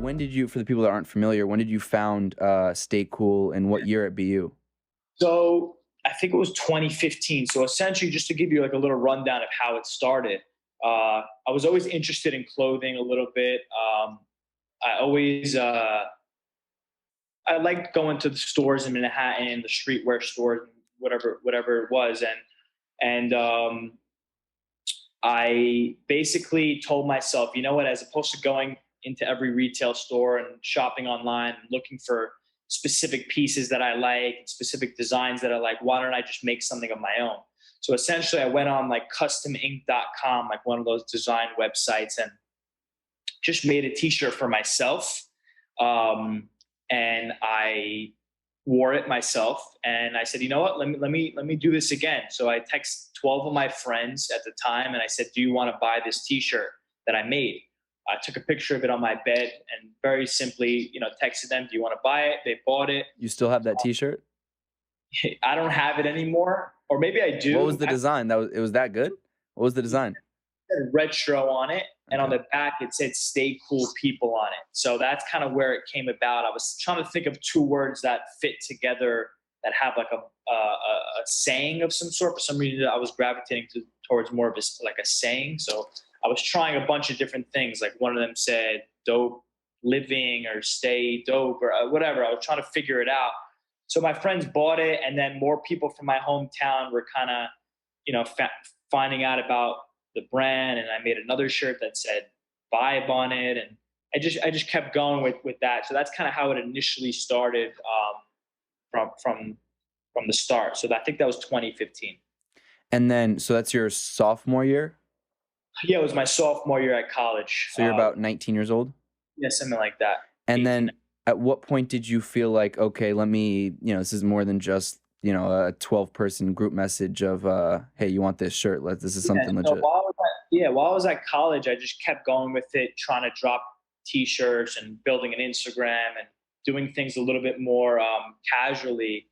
when did you, for the people that aren't familiar, when did you found Stay Cool and what year at BU? So I think it was 2015. So essentially, just to give you like a little rundown of how it started, I was always interested in clothing a little bit. I always I liked going to the stores in Manhattan, the streetwear stores, whatever it was, and I basically told myself, you know what, as opposed to going into every retail store and shopping online and looking for specific pieces that I like, specific designs that I like, why don't I just make something of my own? So essentially, I went on like customink.com, like one of those design websites, and just made a t-shirt for myself. And I wore it myself, and I said, you know what, let me do this again. So I texted 12 of my friends at the time, and I said, do you want to buy this t-shirt that I made? I took a picture of it on my bed and very simply, texted them, do you want to buy it? They bought it. You still have that T-shirt? I don't have it anymore, or maybe I do. What was the design? It was that good? What was the design? Retro on it, and on the back it said "Stay Cool People" on it. So that's kind of where it came about. I was trying to think of two words that fit together that have like a saying of some sort. For some reason, I was gravitating towards more of a saying. So I was trying a bunch of different things. Like one of them said "dope living" or "stay dope" or whatever. I was trying to figure it out. So my friends bought it, and then more people from my hometown were kind of, finding out about the brand, and I made another shirt that said "Vibe" on it, and I just kept going with that. So that's kind of how it initially started, from the start. So I think that was 2015. And then, so that's your sophomore year? Yeah, it was my sophomore year at college. So you're about 19 years old? Yeah, something like that. And 18. then at what point did you feel like, okay, let me, this is more than just, a 12-person group message of, hey, you want this shirt? This is something legit. While I was at college, I just kept going with it, trying to drop t-shirts and building an Instagram and doing things a little bit more casually.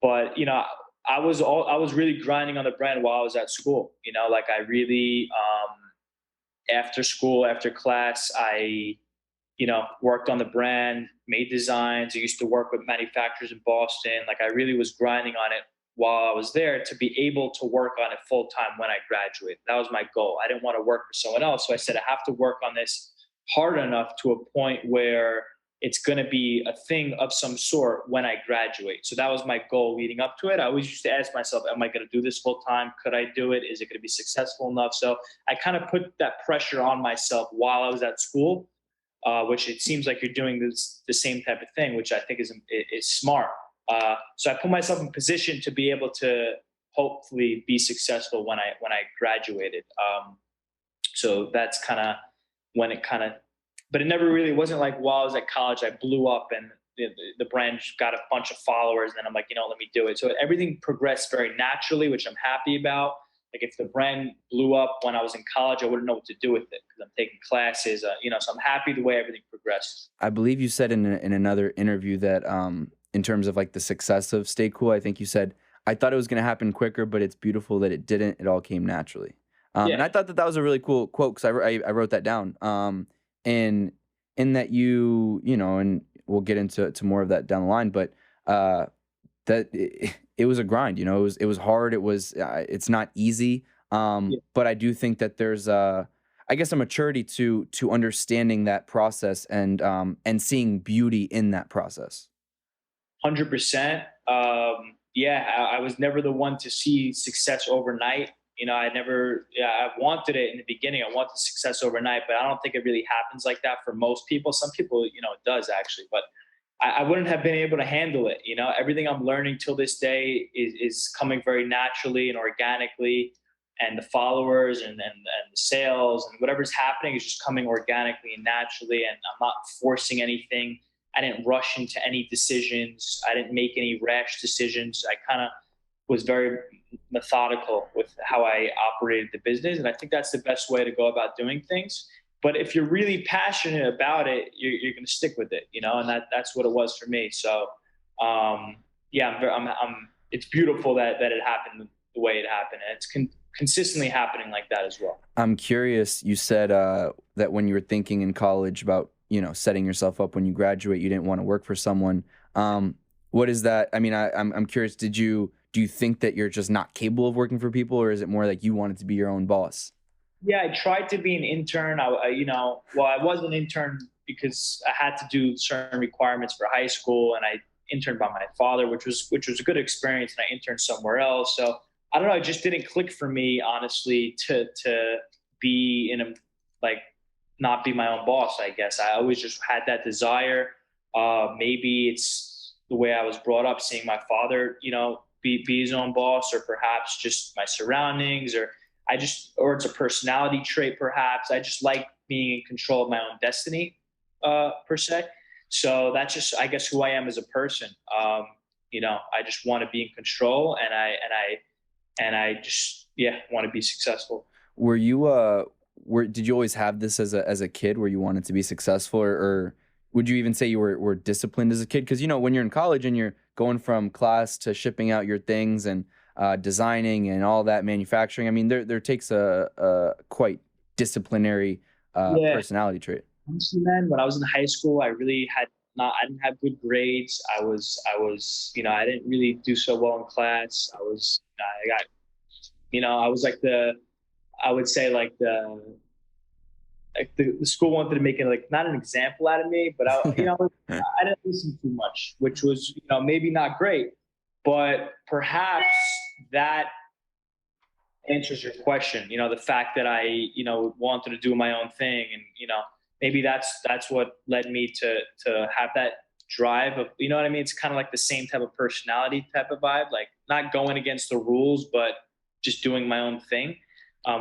But, I was really grinding on the brand while I was at school. Like I really, after school, after class, I worked on the brand, made designs. I used to work with manufacturers in Boston. Like I really was grinding on it while I was there to be able to work on it full time when I graduated. That was my goal. I didn't want to work for someone else. So I said, I have to work on this hard enough to a point where it's going to be a thing of some sort when I graduate. So that was my goal leading up to it. I always used to ask myself, am I going to do this full time? Could I do it? Is it going to be successful enough? So I kind of put that pressure on myself while I was at school. Which it seems like you're doing the same type of thing, which I think is smart. So I put myself in position to be able to hopefully be successful when I graduated. So that's kind of when it but it never really wasn't like while I was at college I blew up and the brand got a bunch of followers, and I'm like, let me do it. So everything progressed very naturally, which I'm happy about. Like if the brand blew up when I was in college, I wouldn't know what to do with it because I'm taking classes, so I'm happy the way everything progressed. I believe you said in another interview that in terms of like the success of Stay Cool, I think you said, I thought it was going to happen quicker, but it's beautiful that it didn't. It all came naturally. Yeah. And I thought that was a really cool quote because I wrote that down. In that and we'll get into more of that down the line, but that it was a grind, it was hard. It's not easy. But I do think that there's I guess a maturity to understanding that process and seeing beauty in that process. 100%. I was never the one to see success overnight. I wanted it in the beginning. I wanted success overnight, but I don't think it really happens like that for most people. Some people, it does actually, but I wouldn't have been able to handle it. Everything I'm learning till this day is coming very naturally and organically, and the followers and the sales and whatever's happening is just coming organically and naturally. And I'm not forcing anything. I didn't rush into any decisions. I didn't make any rash decisions. I kind of was very methodical with how I operated the business. And I think that's the best way to go about doing things. But if you're really passionate about it, you're going to stick with it, and that's what it was for me. So, it's beautiful that it happened the way it happened. And it's consistently happening like that as well. I'm curious, you said that when you were thinking in college about you know, setting yourself up when you graduate. You didn't want to work for someone. What is that? I mean, I'm curious. Do you think that you're just not capable of working for people, or is it more like you wanted to be your own boss? Yeah, I tried to be an intern. I was an intern because I had to do certain requirements for high school, and I interned by my father, which was a good experience. And I interned somewhere else. So I don't know. It just didn't click for me, honestly, to be in a like not be my own boss. I guess I always just had that desire. Maybe it's the way I was brought up, seeing my father, be his own boss, or perhaps just my surroundings, or it's a personality trait. Perhaps I just like being in control of my own destiny, per se. So that's just, I guess, who I am as a person. I just want to be in control, and I just, want to be successful. Were you did you always have this as a kid where you wanted to be successful, or would you even say you were disciplined as a kid? Because when you're in college and you're going from class to shipping out your things and designing and all that manufacturing, I mean, there takes a quite disciplinary Yeah. personality trait. Honestly, man, when I was in high school, I didn't have good grades. I didn't really do so well in class. I was like I would say the school wanted to make it like not an example out of me, but I didn't listen too much, which was, maybe not great, but perhaps that answers your question. The fact that I, wanted to do my own thing, and maybe that's what led me to have that drive of, you know what I mean? It's kind of like the same type of personality type of vibe, like not going against the rules, but just doing my own thing,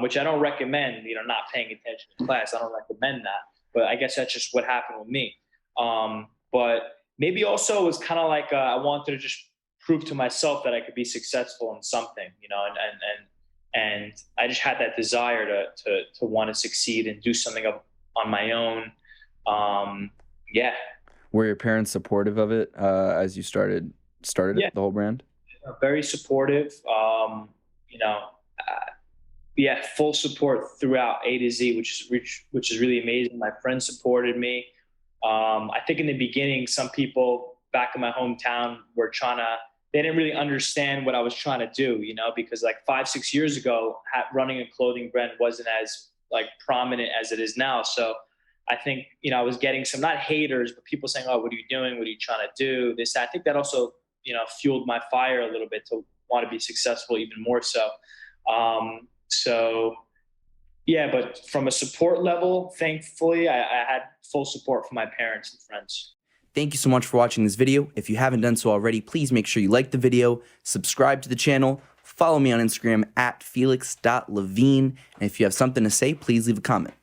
which I don't recommend, not paying attention in class. I don't recommend that, but I guess that's just what happened with me. But maybe also it was kind of like, I wanted to just prove to myself that I could be successful in something, and I just had that desire to want to succeed and do something on my own. Yeah. Were your parents supportive of it as you started Yeah. the whole brand? Very supportive. You know, Full support throughout A to Z, which is really amazing. My friends supported me. I think in the beginning, some people back in my hometown were they didn't really understand what I was trying to do, because like 5, 6 years ago, running a clothing brand wasn't as like prominent as it is now. So I think, I was getting some, not haters, but people saying, "Oh, what are you doing? What are you trying to do?" This, I think that also, fueled my fire a little bit to want to be successful even more so. So yeah, but from a support level, thankfully, I had full support from my parents and friends. Thank you so much for watching this video. If you haven't done so already, please make sure you like the video, subscribe to the channel, follow me on Instagram at felix.levine, and if you have something to say, please leave a comment.